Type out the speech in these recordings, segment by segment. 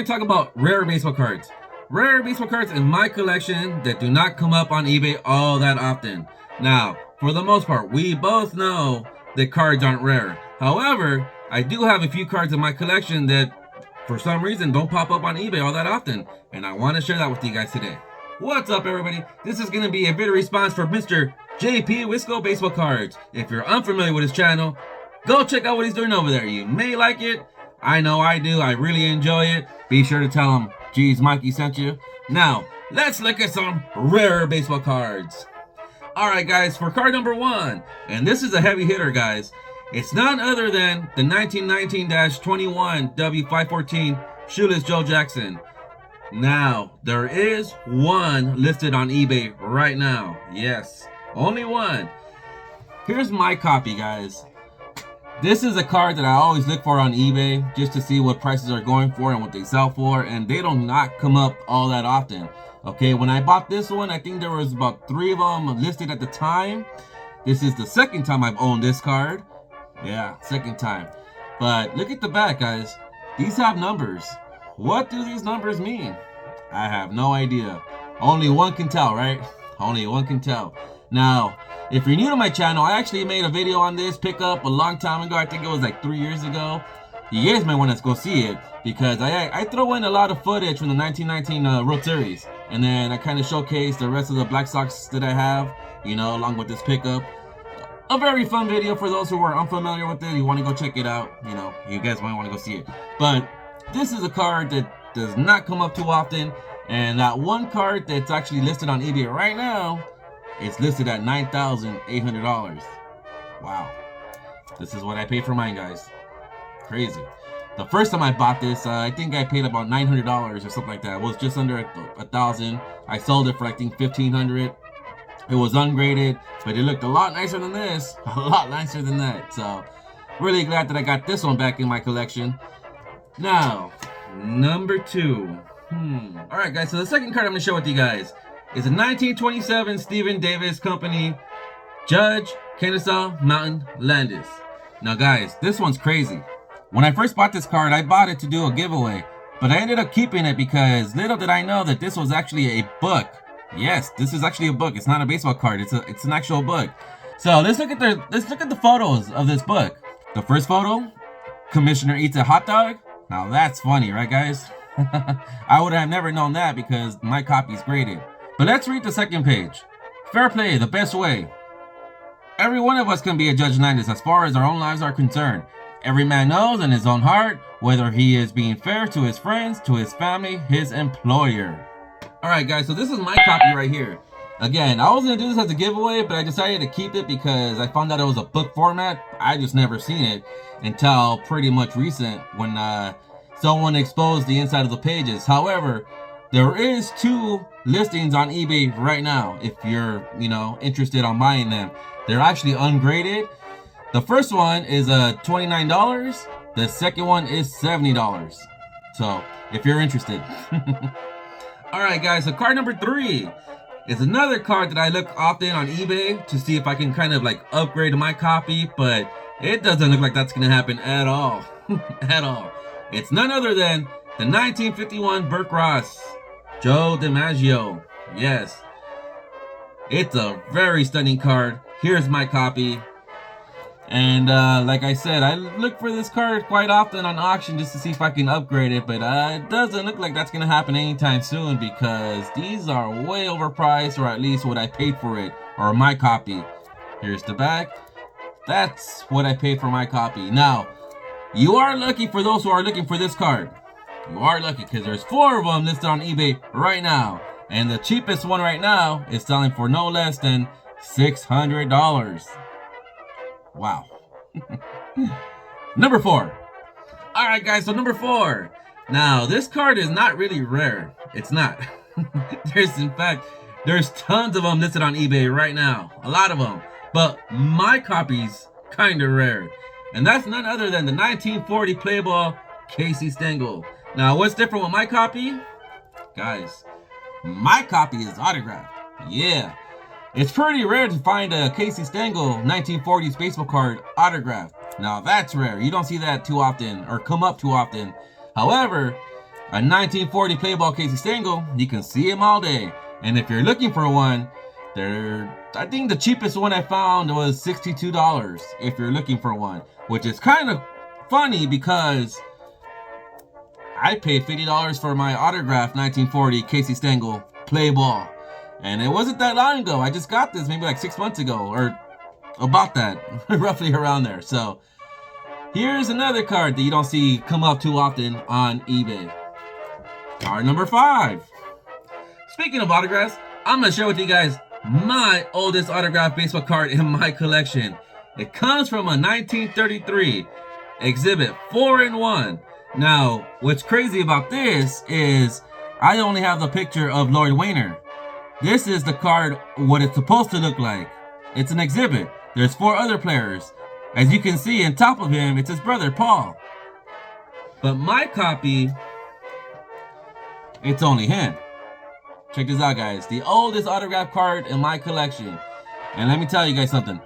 going to talk about rare baseball cards. Rare baseball cards in my collection that do not come up on eBay all that often. Now, for the most part, we both know that cards aren't rare. However, I do have a few cards in my collection that for some reason don't pop up on eBay all that often, and I want to share that with you guys today. What's up, everybody? This is going to be a video response for Mr. JP Wisco Baseball Cards. If you're unfamiliar with his channel, go check out what he's doing over there. You may like it. I know I do. I really enjoy it. Be sure to tell him, geez, Mikey sent you. Now, let's look at some rare baseball cards. Alright guys, for card number 1, and this is a heavy hitter, guys. It's none other than the 1919-21 W514 Shoeless Joe Jackson. Now, there is one listed on eBay right now. Yes, only one. Here's my copy, guys. This is a card that I always look for on eBay just to see what prices are going for and what they sell for, and they do not come up all that often. Okay, when I bought this one, I think there was about 3 of them listed at the time. This is the second time I've owned this card. Yeah, second time. But look at the back, guys. These have numbers. What do these numbers mean? I have no idea. Only one can tell, right? Only one can tell. Now, if you're new to my channel, I actually made a video on this pickup a long time ago. I think it was like 3 years ago. You guys might want to go see it because I throw in a lot of footage from the 1919 World Series. And then I kind of showcase the rest of the Black Sox that I have, you know, along with this pickup. A very fun video for those who are unfamiliar with it. You want to go check it out, you know, you guys might want to go see it. But this is a card that does not come up too often. And that one card that's actually listed on eBay right now, it's listed at $9,800. Wow. This is what I paid for mine, guys. Crazy. The first time I bought this, I think I paid about $900 or something like that. It was just under $1,000. I sold it for I think $1,500. It was ungraded, but it looked a lot nicer than this. A lot nicer than that. So, really glad that I got this one back in my collection. Now, number 2. Alright guys, so the second card I'm going to show with you guys is a 1927 Stephen Davis Company Judge Kennesaw Mountain Landis. Now guys, this one's crazy. When I first bought this card, I bought it to do a giveaway, but I ended up keeping it because little did I know that this was actually a book. Yes, this is actually a book. It's not a baseball card. It's an actual book. So let's look at the photos of this book. The first photo, Commissioner eats a hot dog. Now that's funny, right guys? I would have never known that because my copy's graded. But let's read the second page. Fair play, the best way. Every one of us can be a Judge Landis as far as our own lives are concerned. Every man knows in his own heart whether he is being fair to his friends, to his family, his employer. Alright guys, so this is my copy right here. Again, I was going to do this as a giveaway, but I decided to keep it because I found out it was a book format. I just never seen it until pretty much recent when someone exposed the inside of the pages. However, there is 2 listings on eBay right now if you're, you know, interested on buying them. They're actually ungraded. The first one is $29. The second one is $70. So, if you're interested. Alright guys, so card number 3 is another card that I look often on eBay to see if I can kind of like upgrade my copy, but it doesn't look like that's going to happen at all. At all. It's none other than the 1951 Burke Ross Joe DiMaggio. Yes. It's a very stunning card. Here's my copy. And like I said, I look for this card quite often on auction just to see if I can upgrade it. But it doesn't look like that's going to happen anytime soon because these are way overpriced, or at least what I paid for it, or my copy. Here's the back. That's what I paid for my copy. Now, you are lucky for those who are looking for this card. You are lucky because there's 4 of them listed on eBay right now. And the cheapest one right now is selling for no less than $600. Wow. Number 4. Alright guys, so number 4. Now, this card is not really rare. It's not. There's tons of them listed on eBay right now. A lot of them. But my copy's kind of rare. And that's none other than the 1940 Playboy Casey Stangle. Now, what's different with my copy? Guys, my copy is autographed. Yeah. It's pretty rare to find a Casey Stangle 1940s baseball card autographed. Now that's rare. You don't see that too often or come up too often. However, a 1940 play ball Casey Stangle, you can see him all day. And if you're looking for one, I think the cheapest one I found was $62 if you're looking for one, which is kind of funny because I paid $50 for my autographed 1940 Casey Stangle play ball. And it wasn't that long ago. I just got this maybe like 6 months ago, or about that, roughly around there. So here's another card that you don't see come up too often on eBay. Card number 5. Speaking of autographs, I'm going to share with you guys my oldest autographed baseball card in my collection. It comes from a 1933 exhibit 4-in-1. Now, what's crazy about this is I only have the picture of Lloyd Weiner. This is the card, what it's supposed to look like. It's an exhibit. There's 4 other players. As you can see, on top of him, it's his brother, Paul. But my copy, it's only him. Check this out, guys. The oldest autograph card in my collection. And let me tell you guys something.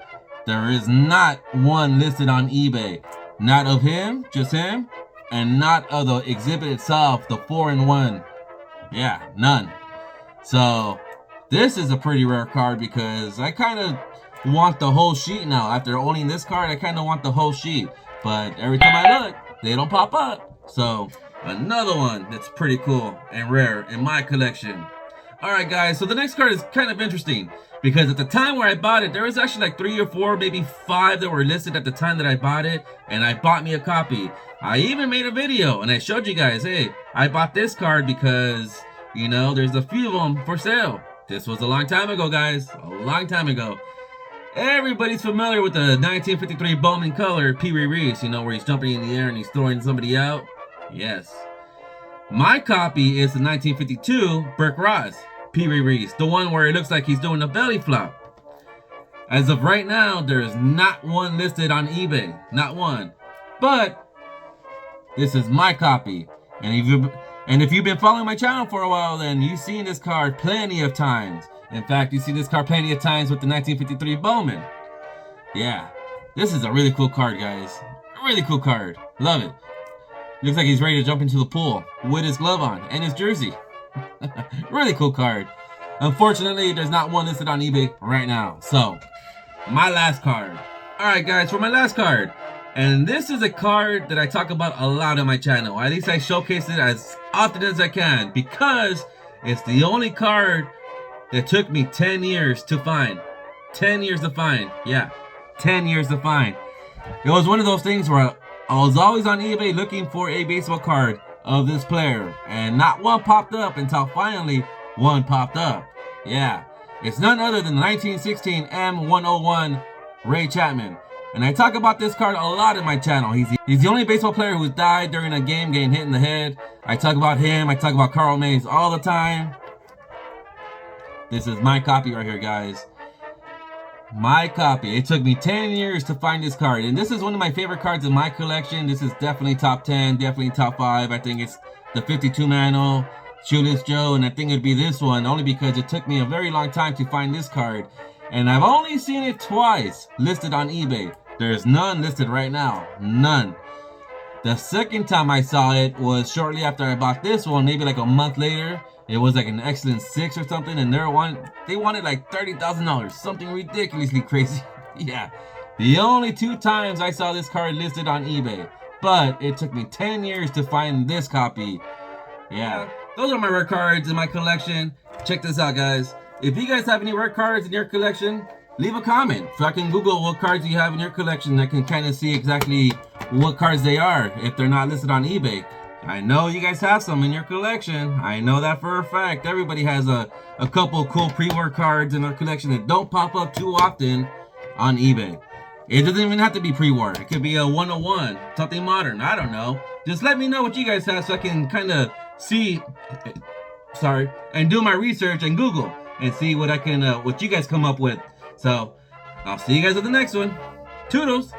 There is not one listed on eBay. Not of him, just him. And not of the exhibit itself, the 4-in-1. Yeah, none. So, this is a pretty rare card because I kind of want the whole sheet now. After owning this card, I kind of want the whole sheet. But every time I look, they don't pop up. So, another one that's pretty cool and rare in my collection. Alright guys, so the next card is kind of interesting because at the time where I bought it, there was actually like 3 or 4, maybe 5 that were listed at the time that I bought it, and I bought me a copy. I even made a video and I showed you guys, hey, I bought this card because, you know, there's a few of them for sale. This was a long time ago, guys, a long time ago. Everybody's familiar with the 1953 Bowman color Peewee Reese, you know, where he's jumping in the air and he's throwing somebody out. Yes. My copy is the 1952 Burke Ross Peewee Reese, the one where it looks like he's doing a belly flop. As of right now, there is not one listed on eBay, not one. But this is my copy, and if you've been following my channel for a while, then you've seen this card plenty of times. In fact, you see this card plenty of times with the 1953 Bowman. Yeah, this is a really cool card, guys. A really cool card. Love it. Looks like he's ready to jump into the pool with his glove on and his jersey. Really cool card. Unfortunately, there's not one listed on eBay right now. So, my last card. Alright guys, for my last card. And this is a card that I talk about a lot on my channel. At least I showcase it as often as I can because it's the only card that took me 10 years to find. 10 years to find. Yeah, 10 years to find. It was one of those things where I was always on eBay looking for a baseball card of this player, and not one popped up until finally one popped up. Yeah, it's none other than the 1916 M101 Ray Chapman. And I talk about this card a lot in my channel. He's the only baseball player who died during a game getting hit in the head. I talk about him, I talk about Carl Mays all the time. This is my copy right here, guys. My copy. It took me 10 years to find this card, and this is one of my favorite cards in my collection. This is definitely top 10, definitely top 5. I think it's the 52 Mano, Shoeless Joe, and I think it'd be this one only because it took me a very long time to find this card, and I've only seen it twice listed on eBay. There's none listed right now, none. The second time I saw it was shortly after I bought this one, maybe like a month later. It was like an Excellent 6 or something, and they wanted like $30,000, something ridiculously crazy. Yeah, the only 2 times I saw this card listed on eBay, but it took me 10 years to find this copy. Yeah, those are my rare cards in my collection. Check this out, guys. If you guys have any rare cards in your collection, leave a comment so I can Google what cards you have in your collection. I can kind of see exactly what cards they are if they're not listed on eBay. I know you guys have some in your collection. I know that for a fact. Everybody has a couple cool pre-war cards in their collection that don't pop up too often on eBay. It doesn't even have to be pre-war. It could be a 101, something modern. I don't know. Just let me know what you guys have so I can kind of see, and do my research and Google and see what I can, what you guys come up with. So, I'll see you guys at the next one. Toodles!